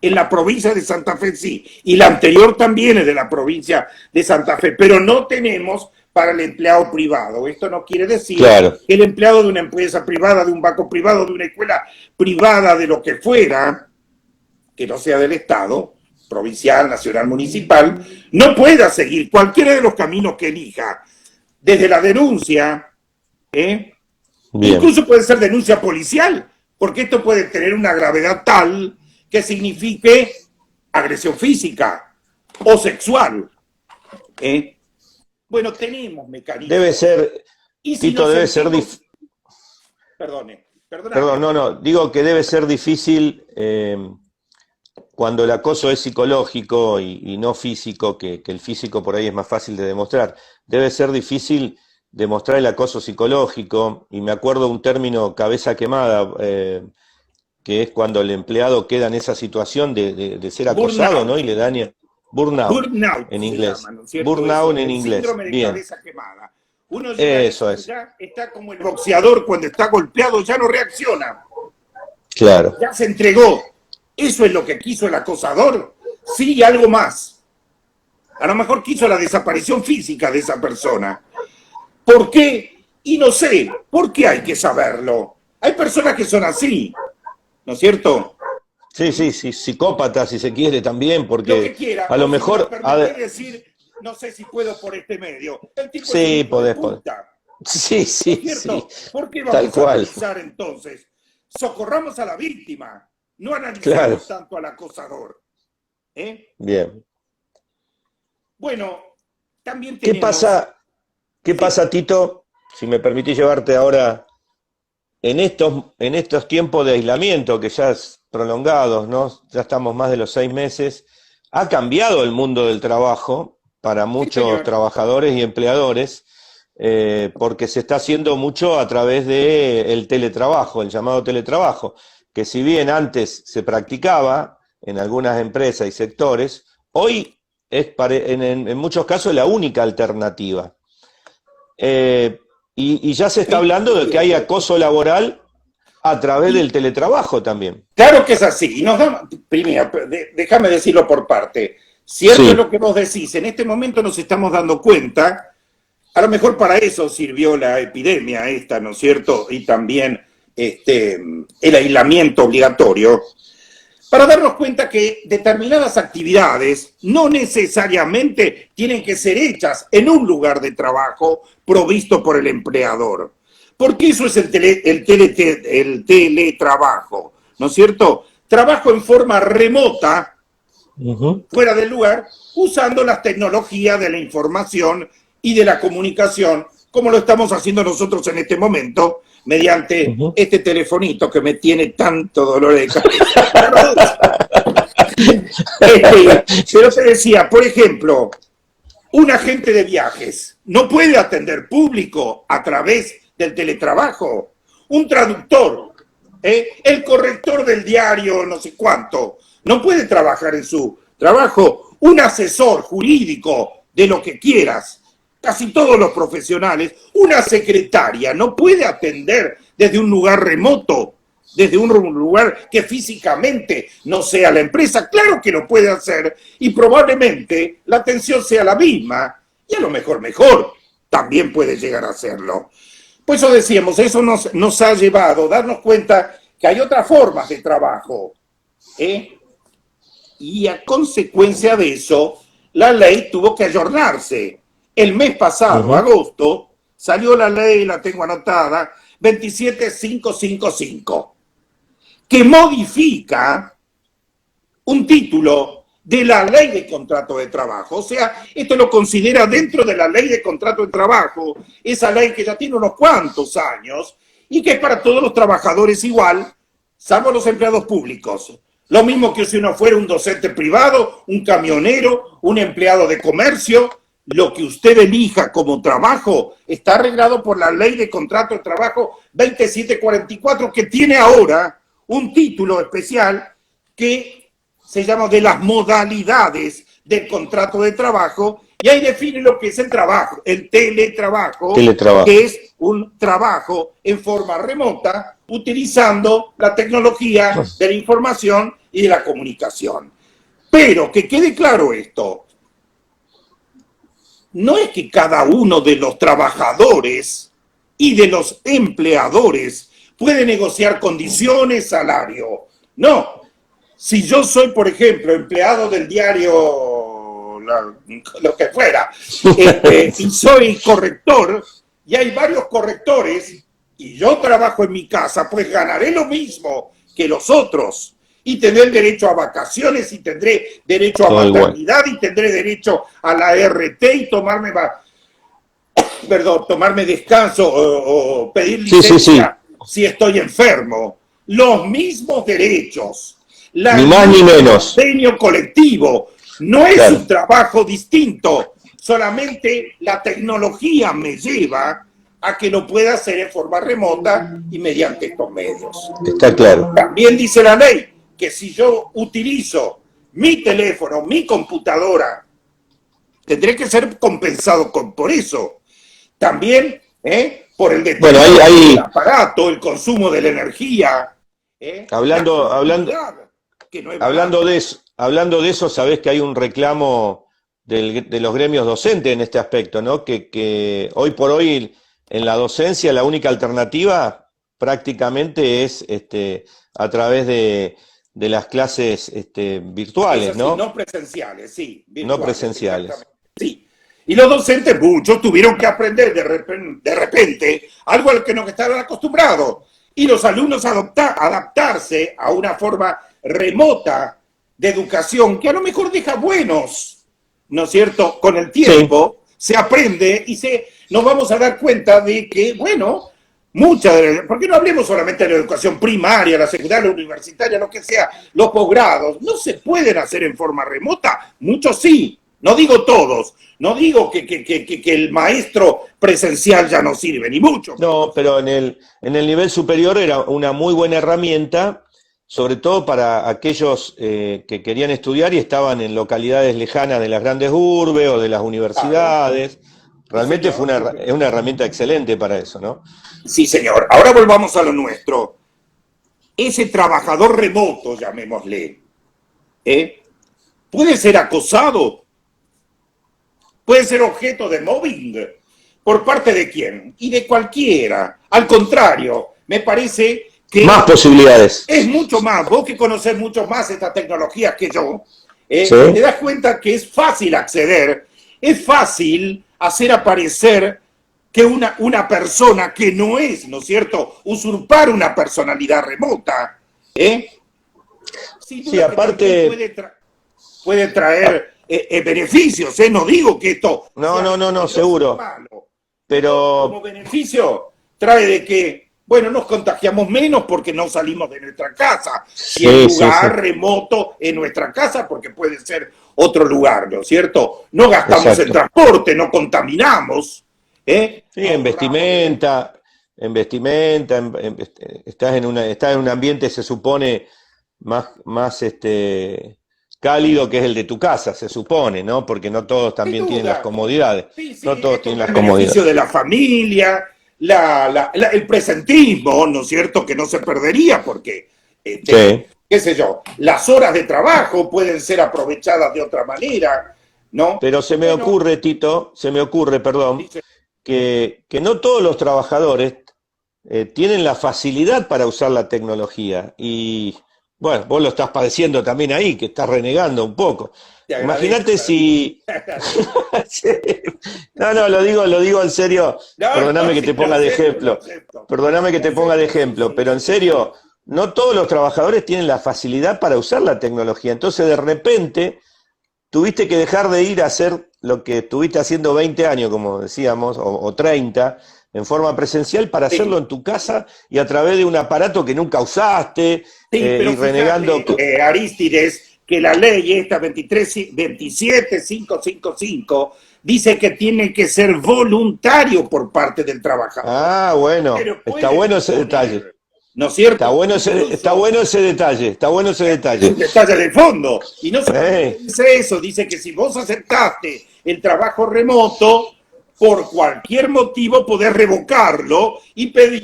En la provincia de Santa Fe sí, y la anterior también es de la provincia de Santa Fe, pero no tenemos para el empleado privado. Esto no quiere decir que el empleado de una empresa privada, de un banco privado, de una escuela privada, de lo que fuera, que no sea del Estado, provincial, nacional, municipal, no pueda seguir cualquiera de los caminos que elija, desde la denuncia, incluso puede ser denuncia policial, porque esto puede tener una gravedad tal que signifique agresión física o sexual. Bueno, tenemos mecanismos. Debe ser, Tito, debe ser difícil. Perdón, no, digo que debe ser difícil cuando el acoso es psicológico y no físico, que el físico por ahí es más fácil de demostrar. Debe ser difícil demostrar el acoso psicológico, y me acuerdo un término, cabeza quemada, que es cuando el empleado queda en esa situación de ser acosado, ¿no? Y le daña. Burnout en inglés. Llama, ¿no? Burnout en inglés. Síndrome de Bien. cabeza quemada. Uno Eso es. Ya está como el boxeador cuando está golpeado, ya no reacciona. Claro. Ya se entregó. ¿Eso es lo que quiso el acosador? Sí, y algo más. A lo mejor quiso la desaparición física de esa persona. ¿Por qué? Y no sé. ¿Por qué hay que saberlo? Hay personas que son así, ¿no es cierto? Sí, psicópata si se quiere también, porque lo que quiera, a lo mejor... decir, no sé si puedo por este medio. El tipo sí, es podés. Sí. ¿Por qué vamos a analizar entonces? Socorramos a la víctima, no analicemos tanto al acosador. Bien. Bueno, también tenemos... ¿Qué pasa, Tito, si me permitís llevarte ahora en estos tiempos de aislamiento que ya es prolongados, ¿no? Ya estamos más de los 6 meses, ha cambiado el mundo del trabajo para muchos trabajadores y empleadores, porque se está haciendo mucho a través del teletrabajo, el llamado teletrabajo, que si bien antes se practicaba en algunas empresas y sectores, hoy es en muchos casos la única alternativa. Y ya se está hablando de que hay acoso laboral a través del teletrabajo también. Claro que es así. Y nos da, primero, déjame decirlo por parte. Cierto es lo que vos decís. En este momento nos estamos dando cuenta, a lo mejor para eso sirvió la epidemia esta, ¿no es cierto? Y también el aislamiento obligatorio, para darnos cuenta que determinadas actividades no necesariamente tienen que ser hechas en un lugar de trabajo provisto por el empleador. Porque eso es el teletrabajo, ¿no es cierto? Trabajo en forma remota, fuera del lugar, usando las tecnologías de la información y de la comunicación, como lo estamos haciendo nosotros en este momento, mediante este telefonito que me tiene tanto dolor de cabeza. Pero te decía, por ejemplo, un agente de viajes no puede atender público a través del teletrabajo. Un traductor, el corrector del diario, no sé cuánto, no puede trabajar en su trabajo. Un asesor jurídico de lo que quieras, casi todos los profesionales. Una secretaria no puede atender desde un lugar remoto, desde un lugar que físicamente no sea la empresa. Claro que lo puede hacer y probablemente la atención sea la misma y a lo mejor también puede llegar a hacerlo. Por eso decíamos, eso nos ha llevado a darnos cuenta que hay otras formas de trabajo, y a consecuencia de eso la ley tuvo que ayornarse. El mes pasado, agosto, salió la ley, la tengo anotada, 27555, que modifica un título de la ley de contrato de trabajo. O sea, esto lo considera dentro de la ley de contrato de trabajo, esa ley que ya tiene unos cuantos años y que es para todos los trabajadores igual, salvo los empleados públicos. Lo mismo que si uno fuera un docente privado, un camionero, un empleado de comercio, lo que usted elija como trabajo está arreglado por la ley de contrato de trabajo 2744, que tiene ahora un título especial que se llama de las modalidades del contrato de trabajo, y ahí define lo que es el trabajo, el teletrabajo, que es un trabajo en forma remota, utilizando la tecnología de la información y de la comunicación. Pero que quede claro esto, no es que cada uno de los trabajadores y de los empleadores puede negociar condiciones, salario. No. Si yo soy, por ejemplo, empleado del diario, lo que fuera, y soy corrector, y hay varios correctores, y yo trabajo en mi casa, pues ganaré lo mismo que los otros, y tendré derecho a vacaciones, y tendré derecho a maternidad, y tendré derecho a la RT, y tomarme descanso o pedir licencia si estoy enfermo. Los mismos derechos. Ni más ni menos. El convenio colectivo no es un trabajo distinto, solamente la tecnología me lleva a que lo pueda hacer en forma remota y mediante estos medios. Está claro. También dice la ley que si yo utilizo mi teléfono, mi computadora, tendré que ser compensado por eso. También por el deterioro del aparato, el consumo de la energía. Hablando de eso, sabés que hay un reclamo de los gremios docentes en este aspecto, ¿no? Que hoy por hoy en la docencia la única alternativa prácticamente es a través de las clases virtuales, sí, ¿no? No presenciales, sí. Virtuales, no presenciales. Sí. Y los docentes, muchos, tuvieron que aprender de repente algo al que no estaban acostumbrados. Y los alumnos adaptarse a una forma remota de educación que a lo mejor deja buenos, ¿no es cierto? Con el tiempo se aprende y nos vamos a dar cuenta de que, bueno, ¿por qué no hablemos solamente de la educación primaria, la secundaria, la universitaria, lo que sea, los posgrados? No se pueden hacer en forma remota, muchos sí, no digo todos, no digo que el maestro presencial ya no sirve, ni mucho. No, pero en el nivel superior era una muy buena herramienta, sobre todo para aquellos que querían estudiar y estaban en localidades lejanas de las grandes urbes o de las universidades. Realmente fue una herramienta excelente para eso, ¿no? Sí, señor. Ahora volvamos a lo nuestro. Ese trabajador remoto, llamémosle, puede ser acosado, puede ser objeto de mobbing. ¿Por parte de quién? Y de cualquiera. Al contrario, me parece que más posibilidades. Es mucho más. Vos que conocés mucho más estas tecnologías que yo, te das cuenta que es fácil acceder, es fácil hacer aparecer que una persona que no es, ¿no es cierto?, usurpar una personalidad remota, sin duda sí, aparte puede traer beneficios, no digo que esto no, seguro, malo, pero como beneficio trae de que, bueno, nos contagiamos menos porque no salimos de nuestra casa, y el lugar remoto en nuestra casa porque puede ser otro lugar, ¿no es cierto? No gastamos en transporte, no contaminamos, Sí, en vestimenta, estás en un ambiente, se supone, más cálido que es el de tu casa, se supone, ¿no? Porque no todos también tienen las comodidades. No todos tienen las comodidades. El beneficio de la familia, el presentismo, ¿no es cierto?, que no se perdería porque, qué sé yo, las horas de trabajo pueden ser aprovechadas de otra manera, ¿no? Pero se me ocurre, Tito, perdón, que no todos los trabajadores tienen la facilidad para usar la tecnología y, bueno, vos lo estás padeciendo también ahí, que estás renegando un poco. Imagínate si... Sí. No, lo digo en serio, perdóname que te ponga de ejemplo, perdóname que te ponga de ejemplo, pero en serio, no todos los trabajadores tienen la facilidad para usar la tecnología, entonces de repente tuviste que dejar de ir a hacer lo que estuviste haciendo 20 años, como decíamos, o 30, en forma presencial para hacerlo en tu casa y a través de un aparato que nunca usaste, pero y renegando... Arístides, que la ley esta 27555 dice que tiene que ser voluntario por parte del trabajador. Ah, bueno, está bueno ese detalle. ¿No es cierto? Está bueno ese detalle, está bueno ese detalle. Es un detalle de fondo. Y no solamente dice eso, dice que si vos aceptaste el trabajo remoto, por cualquier motivo podés revocarlo y pedir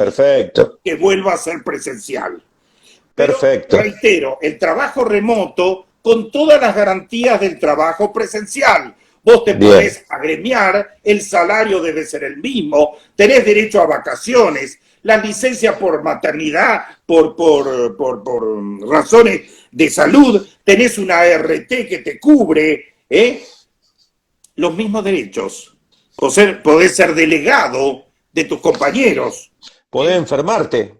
que vuelva a ser presencial. Perfecto. Pero, reitero, el trabajo remoto con todas las garantías del trabajo presencial. Vos te podés agremiar, el salario debe ser el mismo, tenés derecho a vacaciones, las licencias por maternidad, por razones de salud, tenés una ART que te cubre, los mismos derechos. Podés ser delegado de tus compañeros. Podés enfermarte.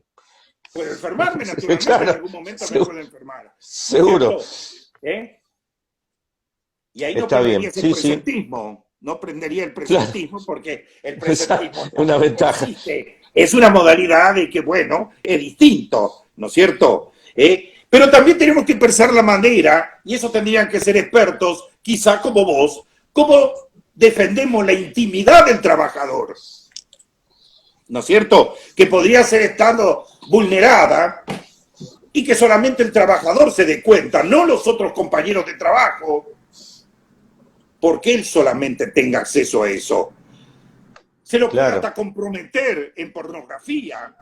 Puedo enfermarme, naturalmente, claro, en algún momento me puedo enfermar. Seguro. Y ahí no prendería el presentismo. No prendería el presentismo, claro, porque el presentismo es una ventaja. Es una modalidad de que, bueno, es distinto, ¿no es cierto? Pero también tenemos que pensar la manera, y eso tendrían que ser expertos, quizá como vos, cómo defendemos la intimidad del trabajador, ¿no es cierto? Que podría ser estando vulnerada y que solamente el trabajador se dé cuenta, no los otros compañeros de trabajo, porque él solamente tenga acceso a eso. Se lo puede hasta comprometer en pornografía.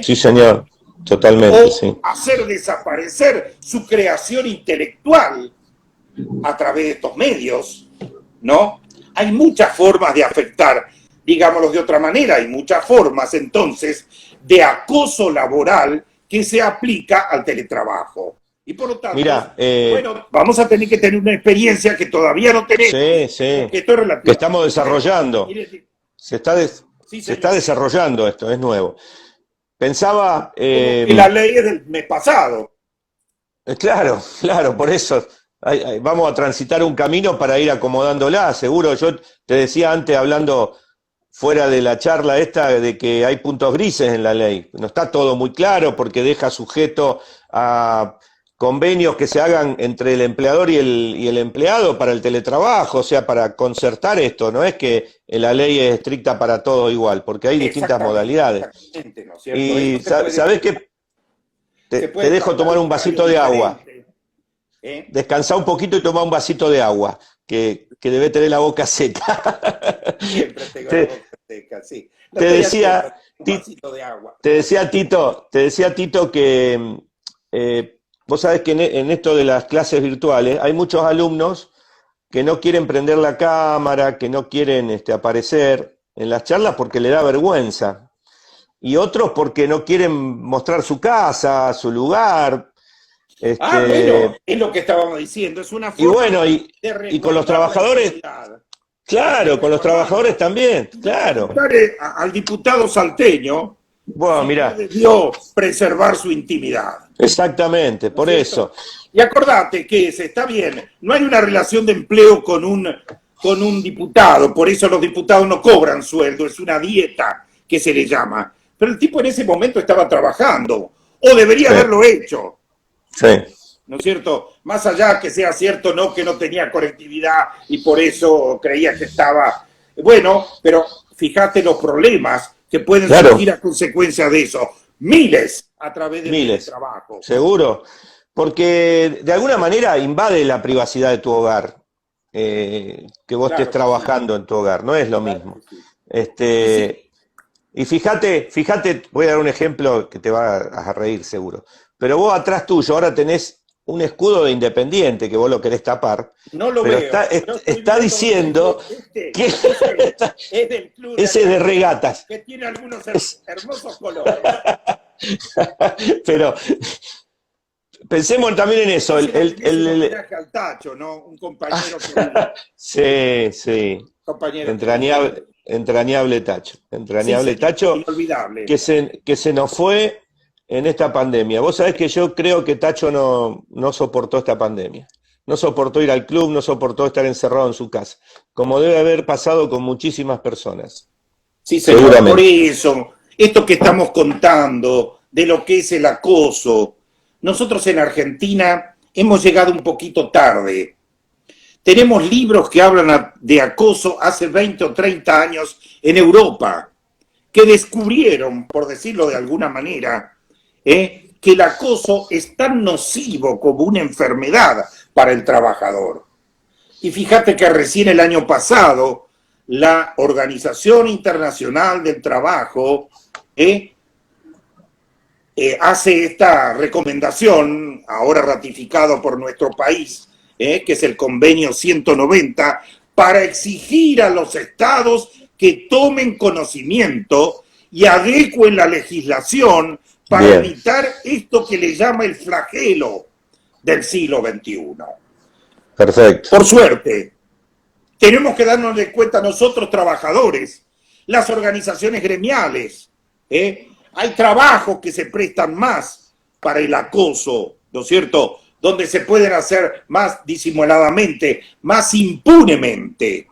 Sí, señor, totalmente, o hacer desaparecer su creación intelectual a través de estos medios, ¿no? Hay muchas formas de afectar, digámoslo de otra manera, hay muchas formas entonces de acoso laboral que se aplica al teletrabajo. Y por lo tanto, bueno, vamos a tener que tener una experiencia que todavía no tenemos. Que estamos desarrollando. Se está desarrollando esto, es nuevo. Pensaba... que la ley es del mes pasado. Claro, por eso... Vamos a transitar un camino para ir acomodándola, seguro. Yo te decía antes, hablando fuera de la charla esta, de que hay puntos grises en la ley. No está todo muy claro porque deja sujeto a convenios que se hagan entre el empleador y el empleado para el teletrabajo, o sea, para concertar esto. No es que la ley es estricta para todo igual, porque hay distintas modalidades. ¿No es cierto? Y ¿sabés qué? Te dejo tomar un vasito de agua. Descansá un poquito y toma un vasito de agua, que debe tener la boca seca. Siempre tengo la boca seca, sí. Te decía Tito que vos sabés que en esto de las clases virtuales hay muchos alumnos que no quieren prender la cámara, que no quieren aparecer en las charlas porque le da vergüenza. Y otros porque no quieren mostrar su casa, su lugar. Bueno, es lo que estábamos diciendo, es una forma y con los trabajadores, claro, con los trabajadores también, claro. Al diputado salteño, mirá, debió preservar su intimidad. Exactamente, por eso. Y acordate que está bien, no hay una relación de empleo con un diputado, por eso los diputados no cobran sueldo, es una dieta que se le llama. Pero el tipo en ese momento estaba trabajando, o debería haberlo hecho. Sí. ¿No es cierto? Más allá que sea cierto no que no tenía conectividad y por eso creía que estaba... Bueno, pero fíjate los problemas que pueden surgir a consecuencia de eso. Miles a través del trabajo. Seguro. Porque de alguna manera invade la privacidad de tu hogar. Que vos estés trabajando en tu hogar. No es lo mismo. Y fíjate, voy a dar un ejemplo que te va a reír seguro. Pero vos atrás tuyo ahora tenés un escudo de Independiente que vos lo querés tapar. No lo veo. Está diciendo que es del club ese es de regatas. Que tiene algunos hermosos colores. pensemos también en eso. Un homenaje al Tacho, ¿no? Un compañero que... Sí. Compañero. Entrañable Tacho. Entrañable Tacho. Inolvidable. Que se nos fue en esta pandemia. Vos sabés que yo creo que Tacho no soportó esta pandemia. No soportó ir al club, no soportó estar encerrado en su casa. Como debe haber pasado con muchísimas personas. Sí, señor. Por eso, esto que estamos contando de lo que es el acoso, nosotros en Argentina hemos llegado un poquito tarde. Tenemos libros que hablan de acoso hace 20 o 30 años en Europa, que descubrieron, por decirlo de alguna manera, que el acoso es tan nocivo como una enfermedad para el trabajador. Y fíjate que recién el año pasado, la Organización Internacional del Trabajo hace esta recomendación, ahora ratificado por nuestro país, que es el convenio 190, para exigir a los estados que tomen conocimiento y adecuen la legislación para evitar esto que le llama el flagelo del siglo XXI. Perfecto. Por suerte, tenemos que darnos de cuenta nosotros trabajadores, las organizaciones gremiales, hay trabajos que se prestan más para el acoso, ¿no es cierto?, donde se pueden hacer más disimuladamente, más impunemente.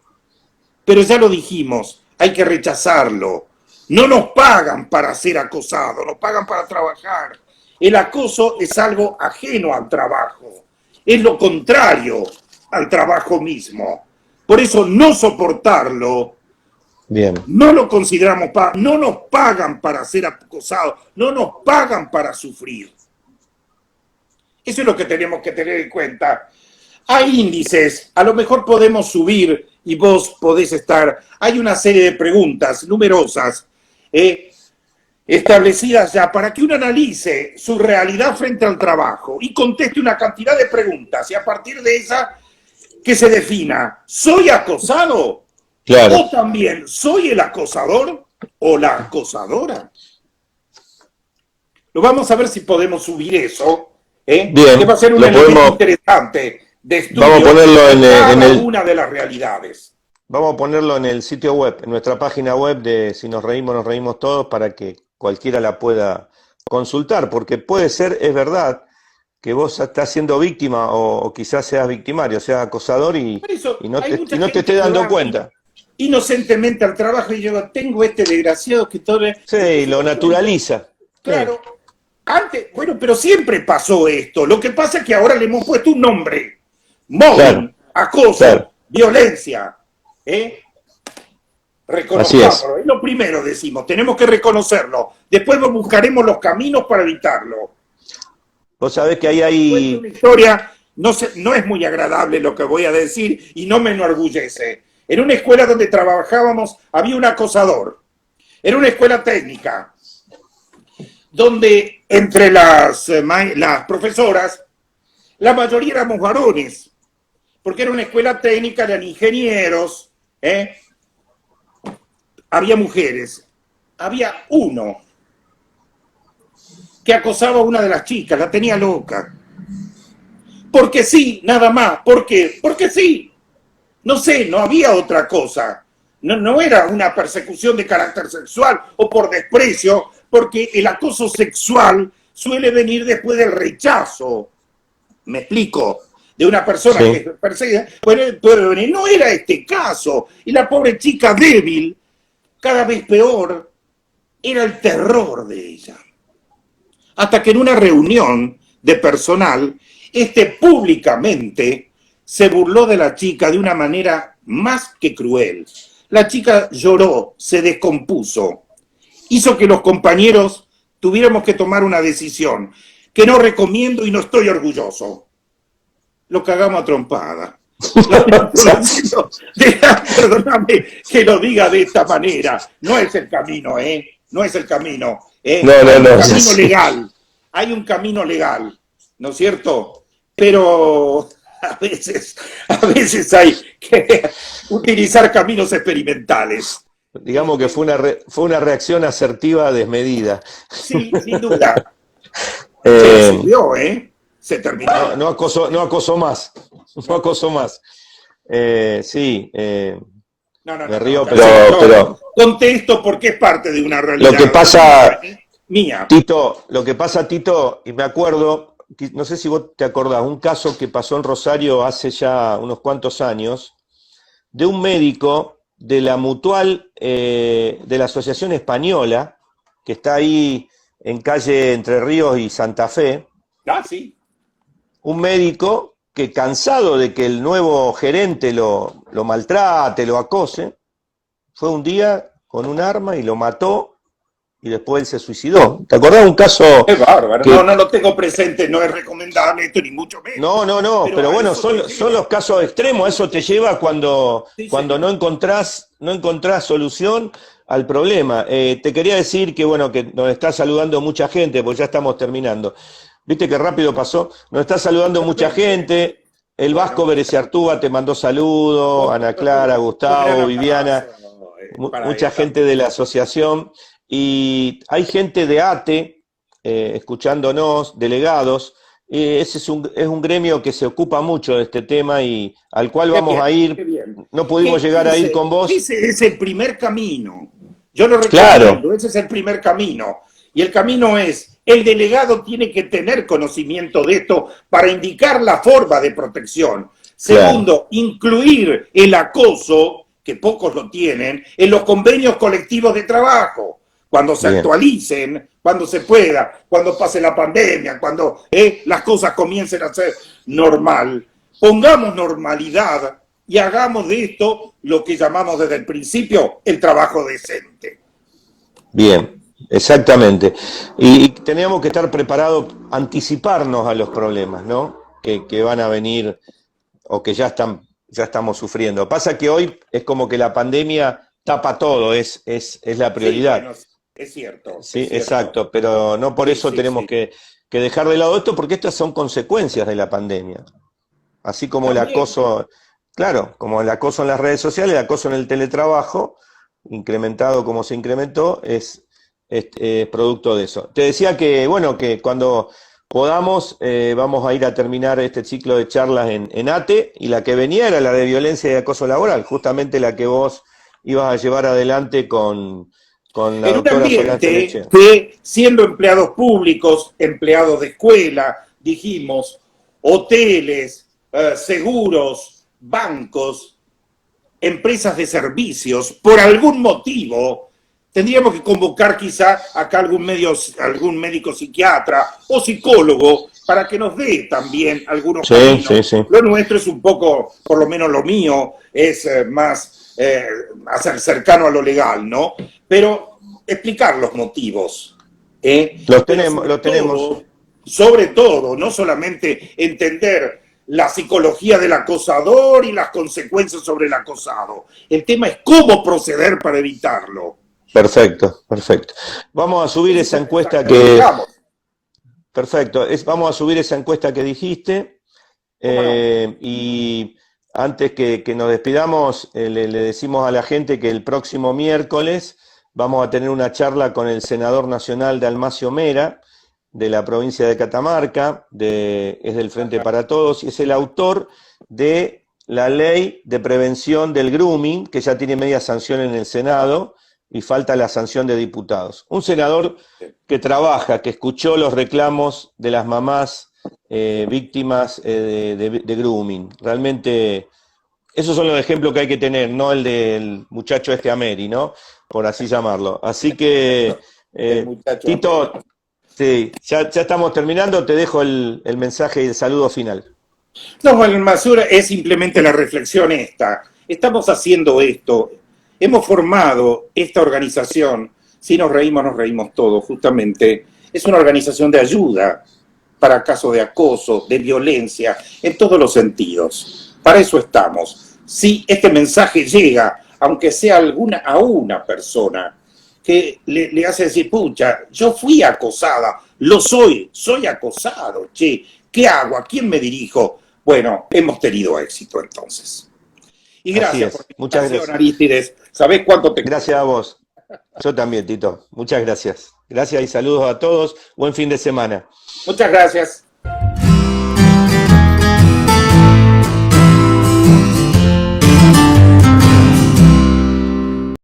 Pero ya lo dijimos, hay que rechazarlo. No nos pagan para ser acosados, nos pagan para trabajar. El acoso es algo ajeno al trabajo, es lo contrario al trabajo mismo. Por eso no soportarlo, no lo consideramos, no nos pagan para ser acosados, no nos pagan para sufrir. Eso es lo que tenemos que tener en cuenta. Hay índices, a lo mejor podemos subir y vos podés estar. Hay una serie de preguntas numerosas establecidas ya para que uno analice su realidad frente al trabajo y conteste una cantidad de preguntas y a partir de esa que se defina, ¿soy acosado? Claro. O también, ¿soy el acosador o la acosadora? Lo vamos a ver si podemos subir eso. Bien, que va a ser un elemento interesante de estudio. Vamos a ponerlo en una de las realidades. Vamos a ponerlo en el sitio web, en nuestra página web de Si nos reímos todos, para que cualquiera la pueda consultar, porque puede ser, es verdad, que vos estás siendo víctima o quizás seas victimario, seas acosador y no te estés dando cuenta. Inocentemente al trabajo y yo tengo este desgraciado que todo... Sí, lo naturaliza. Claro. Antes, bueno, pero siempre pasó esto. Lo que pasa es que ahora le hemos puesto un nombre. Mobbing, acoso, violencia. Reconozcámoslo. Es lo primero, decimos. Tenemos que reconocerlo. Después buscaremos los caminos para evitarlo. Vos sabés que ahí hay... Una historia, no es muy agradable lo que voy a decir y no me enorgullece. En una escuela donde trabajábamos había un acosador. Era una escuela técnica donde entre las profesoras, la mayoría éramos varones, porque era una escuela técnica, eran ingenieros, había mujeres, había uno que acosaba a una de las chicas, la tenía loca, porque sí, nada más. ¿Por qué? Porque sí, no sé, no había otra cosa, no era una persecución de carácter sexual o por desprecio, porque el acoso sexual suele venir después del rechazo. ¿Me explico? De una persona que persigue, puede venir. No era este caso. Y la pobre chica débil, cada vez peor, era el terror de ella. Hasta que en una reunión de personal, públicamente se burló de la chica de una manera más que cruel. La chica lloró, se descompuso. Hizo que los compañeros tuviéramos que tomar una decisión que no recomiendo y no estoy orgulloso. Lo cagamos a trompada. Perdóname que lo diga de esta manera. No es el camino, No es el camino. Hay un camino legal. Hay un camino legal, ¿no es cierto? Pero a veces hay que utilizar caminos experimentales. Digamos que fue una reacción asertiva desmedida. Sí, sin duda. Se sirvió, se terminó. No acoso más. No acoso más. Sí. Me río, pero contesto porque es parte de una realidad. Lo que pasa, mía. Tito, y me acuerdo, no sé si vos te acordás, un caso que pasó en Rosario hace ya unos cuantos años, de un médico de la Mutual, de la Asociación Española, que está ahí en calle Entre Ríos y Santa Fe. Ah, sí. Un médico que, cansado de que el nuevo gerente lo maltrate, lo acose, fue un día con un arma y lo mató, y después él se suicidó. ¿Te acordás de un caso? Es bárbaro. No lo tengo presente, no es recomendable esto, ni mucho menos. No, pero bueno, son los casos extremos, eso te lleva cuando no encontrás solución al problema. Te quería decir que, bueno, que nos está saludando mucha gente, porque ya estamos terminando. ¿Viste qué rápido pasó? Nos está saludando mucha gente. El Vasco Bereciartúa te mandó saludos, Ana Clara, Gustavo, Viviana, mucha gente de la asociación. Y hay gente de ATE escuchándonos, delegados. Ese es un gremio que se ocupa mucho de este tema y al cual vamos a ir. No pudimos llegar a ir con vos. Ese es el primer camino. Yo lo recomiendo, claro. Ese es el primer camino. Y el camino es, el delegado tiene que tener conocimiento de esto para indicar la forma de protección. Segundo, incluir el acoso, que pocos lo tienen, en los convenios colectivos de trabajo. Cuando se actualicen, cuando se pueda, cuando pase la pandemia, cuando las cosas comiencen a ser normal. Pongamos normalidad y hagamos de esto lo que llamamos desde el principio el trabajo decente. Bien. Exactamente. Y teníamos que estar preparados, anticiparnos a los problemas, ¿no? Que van a venir o que ya estamos sufriendo. Pasa que hoy es como que la pandemia tapa todo, es la prioridad. Sí, bueno, es cierto. Sí, es cierto. Exacto, pero no por eso tenemos que dejar de lado esto, porque estas son consecuencias de la pandemia. Así como el acoso, claro, como el acoso en las redes sociales, el acoso en el teletrabajo, incrementado como se incrementó, es producto de eso. Te decía que, bueno, que cuando podamos vamos a ir a terminar este ciclo de charlas en ATE, y la que venía era la de violencia y acoso laboral, justamente la que vos ibas a llevar adelante con la doctora Solange Leche. Que siendo empleados públicos, empleados de escuela, dijimos, hoteles, seguros, bancos, empresas de servicios, por algún motivo, tendríamos que convocar quizá acá algún médico psiquiatra o psicólogo para que nos dé también algunos caminos. Sí. Lo nuestro es un poco, por lo menos lo mío, es más cercano a lo legal, ¿no? Pero explicar los motivos. Lo tenemos. Sobre todo, no solamente entender la psicología del acosador y las consecuencias sobre el acosado. El tema es cómo proceder para evitarlo. Perfecto. Vamos a subir esa encuesta que... Perfecto, vamos a subir esa encuesta que dijiste. Y antes que nos despidamos, le decimos a la gente que el próximo miércoles vamos a tener una charla con el senador nacional Dalmacio Mera, de la provincia de Catamarca, es del Frente para Todos, y es el autor de la ley de prevención del grooming, que ya tiene media sanción en el Senado, y falta la sanción de diputados. Un senador que trabaja, que escuchó los reclamos de las mamás víctimas de grooming. Realmente, esos son los ejemplos que hay que tener, no el del muchacho Ameri, ¿no? Por así llamarlo. Así que, Tito, sí, ya estamos terminando, te dejo el mensaje y el saludo final. No, Masura, es simplemente la reflexión esta. Estamos haciendo esto. Hemos formado esta organización, si nos reímos todos, justamente, es una organización de ayuda para casos de acoso, de violencia, en todos los sentidos. Para eso estamos. Si este mensaje llega, aunque sea a una persona, que le hace decir, pucha, yo fui acosada, soy acosado, che, ¿qué hago? ¿A quién me dirijo? Bueno, hemos tenido éxito entonces. Y gracias por la muchas gracias, Arístides. ¿Sabés cuánto te... Gracias a vos. Yo también, Tito. Muchas gracias. Gracias y saludos a todos. Buen fin de semana. Muchas gracias.